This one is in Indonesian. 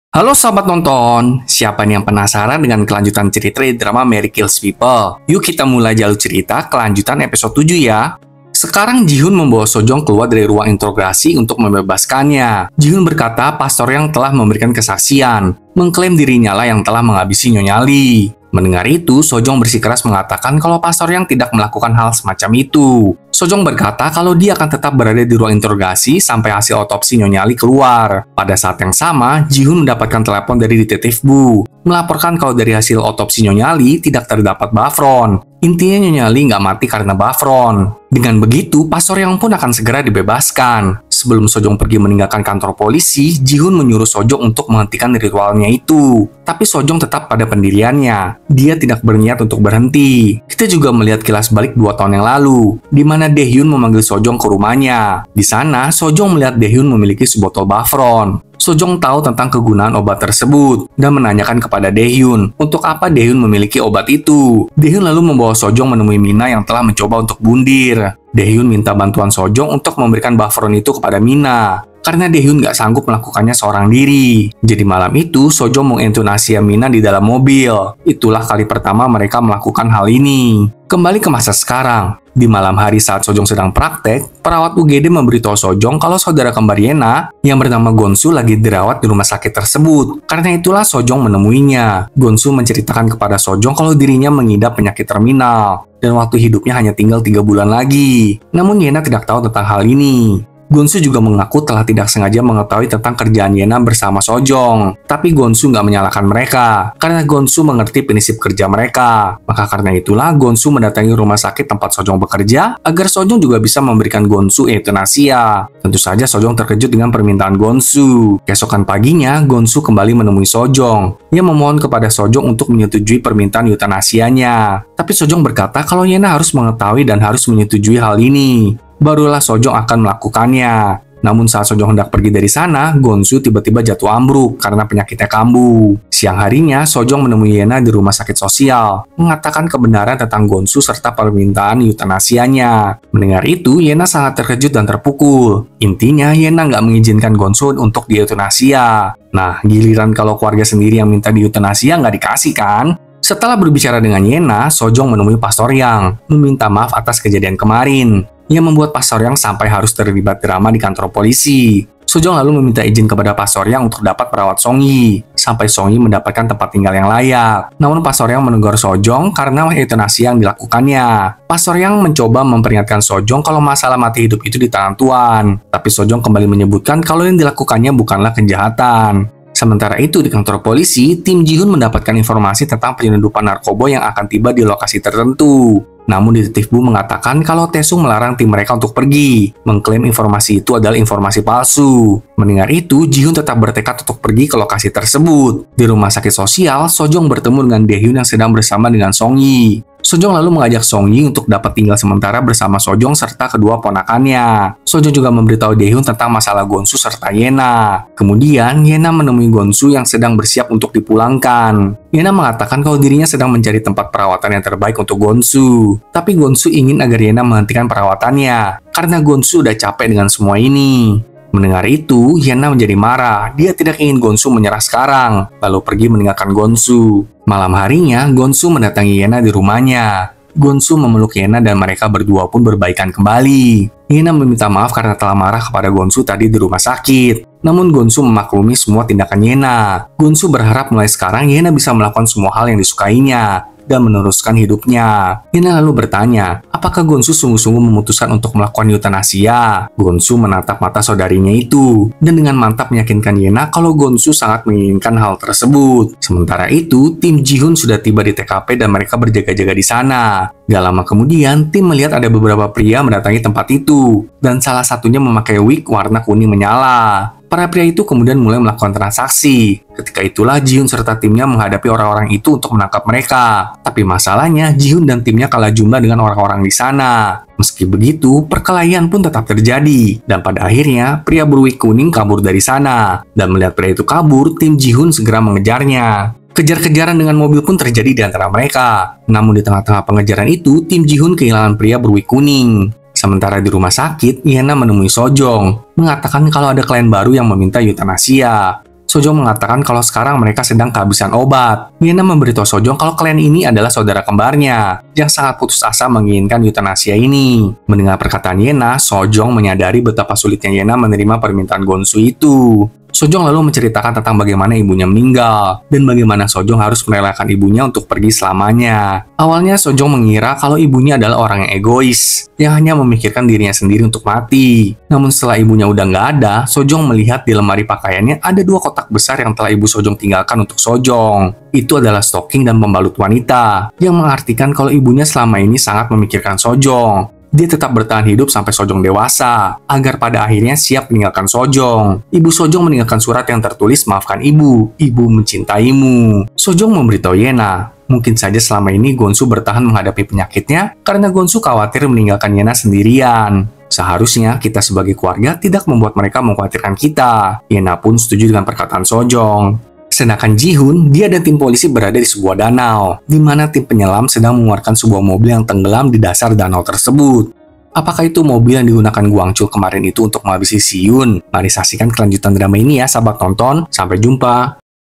Halo sahabat nonton, siapa nih yang penasaran dengan kelanjutan cerita di drama Mary Kills People? Yuk kita mulai jalur cerita kelanjutan episode 7 ya. Sekarang Ji-Hoon membawa Sojong keluar dari ruang interogasi untuk membebaskannya. Ji-Hoon berkata pastor yang telah memberikan kesaksian, mengklaim dirinya lah yang telah menghabisi Nyonya Lee. Mendengar itu, Sojong bersikeras mengatakan kalau pastor yang tidak melakukan hal semacam itu. Sojong berkata kalau dia akan tetap berada di ruang interogasi sampai hasil otopsi Nyonya Lee keluar. Pada saat yang sama, Ji-Hoon mendapatkan telepon dari detektif Bu, melaporkan kalau dari hasil otopsi Nyonya Lee tidak terdapat bafron. Intinya Nyonya Lee nggak mati karena bafron. Dengan begitu, pastor yang pun akan segera dibebaskan. Sebelum Sojong pergi meninggalkan kantor polisi, Ji-Hoon menyuruh Sojong untuk menghentikan ritualnya itu. Tapi Sojong tetap pada pendiriannya. Dia tidak berniat untuk berhenti. Kita juga melihat kilas balik 2 tahun yang lalu, di mana Dae-hyun memanggil Sojong ke rumahnya. Di sana, Sojong melihat Dae-hyun memiliki sebotol bafron. Sojong tahu tentang kegunaan obat tersebut dan menanyakan kepada Dae-hyun untuk apa Dae-hyun memiliki obat itu. Dae-hyun lalu membawa Sojong menemui Mina yang telah mencoba untuk bundir. Dae-hyun minta bantuan Sojong untuk memberikan bafron itu kepada Mina, karena Dae-hyun nggak sanggup melakukannya seorang diri. Jadi malam itu, Sojong mengintonasi Mina di dalam mobil. Itulah kali pertama mereka melakukan hal ini. Kembali ke masa sekarang. Di malam hari saat Sojong sedang praktek, perawat UGD memberitahu Sojong kalau saudara kembar Yena yang bernama Gonsu lagi dirawat di rumah sakit tersebut. Karena itulah Sojong menemuinya. Gonsu menceritakan kepada Sojong kalau dirinya mengidap penyakit terminal dan waktu hidupnya hanya tinggal 3 bulan lagi. Namun Yena tidak tahu tentang hal ini. Gonsu juga mengaku telah tidak sengaja mengetahui tentang kerjaan Yena bersama Sojong. Tapi Gonsu nggak menyalahkan mereka, karena Gonsu mengerti prinsip kerja mereka. Maka karena itulah Gonsu mendatangi rumah sakit tempat Sojong bekerja, agar Sojong juga bisa memberikan Gonsu euthanasia. Tentu saja Sojong terkejut dengan permintaan Gonsu. Keesokan paginya, Gonsu kembali menemui Sojong. Ia memohon kepada Sojong untuk menyetujui permintaan eutanasianya. Tapi Sojong berkata kalau Yena harus mengetahui dan harus menyetujui hal ini. Barulah Sojong akan melakukannya. Namun saat Sojong hendak pergi dari sana, Gonsu tiba-tiba jatuh ambruk karena penyakitnya kambuh. Siang harinya, Sojong menemui Yena di rumah sakit sosial, mengatakan kebenaran tentang Gonsu serta permintaan eutanasianya. Mendengar itu, Yena sangat terkejut dan terpukul. Intinya, Yena nggak mengizinkan Gonsu untuk dieuthanasia. Nah, giliran kalau keluarga sendiri yang minta dieuthanasia nggak dikasih kan? Setelah berbicara dengan Yena, Sojong menemui Pastor Yang, meminta maaf atas kejadian kemarin yang membuat Pastor Yang sampai harus terlibat drama di kantor polisi. Sojong lalu meminta izin kepada Pastor Yang untuk dapat merawat Song-yi, sampai Song-yi mendapatkan tempat tinggal yang layak. Namun Pastor Yang menegur Sojong karena eutanasi yang dilakukannya. Pastor Yang mencoba memperingatkan Sojong kalau masalah mati hidup itu di tangan Tuhan. Tapi Sojong kembali menyebutkan kalau yang dilakukannya bukanlah kejahatan. Sementara itu di kantor polisi, tim Ji-Hoon mendapatkan informasi tentang penyelundupan narkoba yang akan tiba di lokasi tertentu. Namun detektif Bu mengatakan kalau Taesung melarang tim mereka untuk pergi, mengklaim informasi itu adalah informasi palsu. Mendengar itu, Ji-Hoon tetap bertekad untuk pergi ke lokasi tersebut. Di rumah sakit sosial, Sojong bertemu dengan Dae-hyun yang sedang bersama dengan Song-yi. Sojong lalu mengajak Song-yi untuk dapat tinggal sementara bersama Sojong serta kedua ponakannya. Sojong juga memberitahu Dae-hyun tentang masalah Gonsu serta Yena. Kemudian, Yena menemui Gonsu yang sedang bersiap untuk dipulangkan. Yena mengatakan kalau dirinya sedang mencari tempat perawatan yang terbaik untuk Gonsu. Tapi Gonsu ingin agar Yena menghentikan perawatannya, karena Gonsu udah capek dengan semua ini. Mendengar itu, Yena menjadi marah. Dia tidak ingin Gonsu menyerah sekarang, lalu pergi meninggalkan Gonsu. Malam harinya, Gonsu mendatangi Yena di rumahnya. Gonsu memeluk Yena dan mereka berdua pun berbaikan kembali. Yena meminta maaf karena telah marah kepada Gonsu tadi di rumah sakit. Namun Gonsu memaklumi semua tindakan Yena. Gonsu berharap mulai sekarang Yena bisa melakukan semua hal yang disukainya dan meneruskan hidupnya. Yena lalu bertanya, apakah Gonsu sungguh-sungguh memutuskan untuk melakukan euthanasia? Gonsu menatap mata saudarinya itu, dan dengan mantap meyakinkan Yena kalau Gonsu sangat menginginkan hal tersebut. Sementara itu, tim Ji-Hoon sudah tiba di TKP dan mereka berjaga-jaga di sana. Gak lama kemudian, tim melihat ada beberapa pria mendatangi tempat itu, dan salah satunya memakai wig warna kuning menyala. Para pria itu kemudian mulai melakukan transaksi. Ketika itulah Ji-Hoon serta timnya menghadapi orang-orang itu untuk menangkap mereka. Tapi masalahnya Ji-Hoon dan timnya kalah jumlah dengan orang-orang di sana. Meski begitu, perkelahian pun tetap terjadi. Dan pada akhirnya, pria berwig kuning kabur dari sana. Dan melihat pria itu kabur, tim Ji-Hoon segera mengejarnya. Kejar-kejaran dengan mobil pun terjadi di antara mereka. Namun di tengah-tengah pengejaran itu, tim Ji-Hoon kehilangan pria berwig kuning. Sementara di rumah sakit, Yena menemui Sojong, mengatakan kalau ada klien baru yang meminta euthanasia. Sojong mengatakan kalau sekarang mereka sedang kehabisan obat. Yena memberitahu Sojong kalau klien ini adalah saudara kembarnya, yang sangat putus asa menginginkan eutanasia ini. Mendengar perkataan Yena, Sojong menyadari betapa sulitnya Yena menerima permintaan Gonsu itu. Sojong lalu menceritakan tentang bagaimana ibunya meninggal, dan bagaimana Sojong harus merelakan ibunya untuk pergi selamanya. Awalnya Sojong mengira kalau ibunya adalah orang yang egois, yang hanya memikirkan dirinya sendiri untuk mati. Namun setelah ibunya udah nggak ada, Sojong melihat di lemari pakaiannya ada 2 kotak besar yang telah ibu Sojong tinggalkan untuk Sojong. Itu adalah stocking dan pembalut wanita, yang mengartikan kalau ibunya selama ini sangat memikirkan Sojong. Dia tetap bertahan hidup sampai Sojong dewasa, agar pada akhirnya siap meninggalkan Sojong. Ibu Sojong meninggalkan surat yang tertulis, "Maafkan ibu, ibu mencintaimu." Sojong memberitahu Yena, mungkin saja selama ini Gonsu bertahan menghadapi penyakitnya karena Gonsu khawatir meninggalkan Yena sendirian. Seharusnya kita sebagai keluarga tidak membuat mereka mengkhawatirkan kita. Yena pun setuju dengan perkataan Sojong. Sedangkan Ji-hoon, dia dan tim polisi berada di sebuah danau, di mana tim penyelam sedang mengeluarkan sebuah mobil yang tenggelam di dasar danau tersebut. Apakah itu mobil yang digunakan Gwangchul kemarin itu untuk menghabisi Si-yoon? Mari saksikan kelanjutan drama ini ya, sahabat tonton. Sampai jumpa!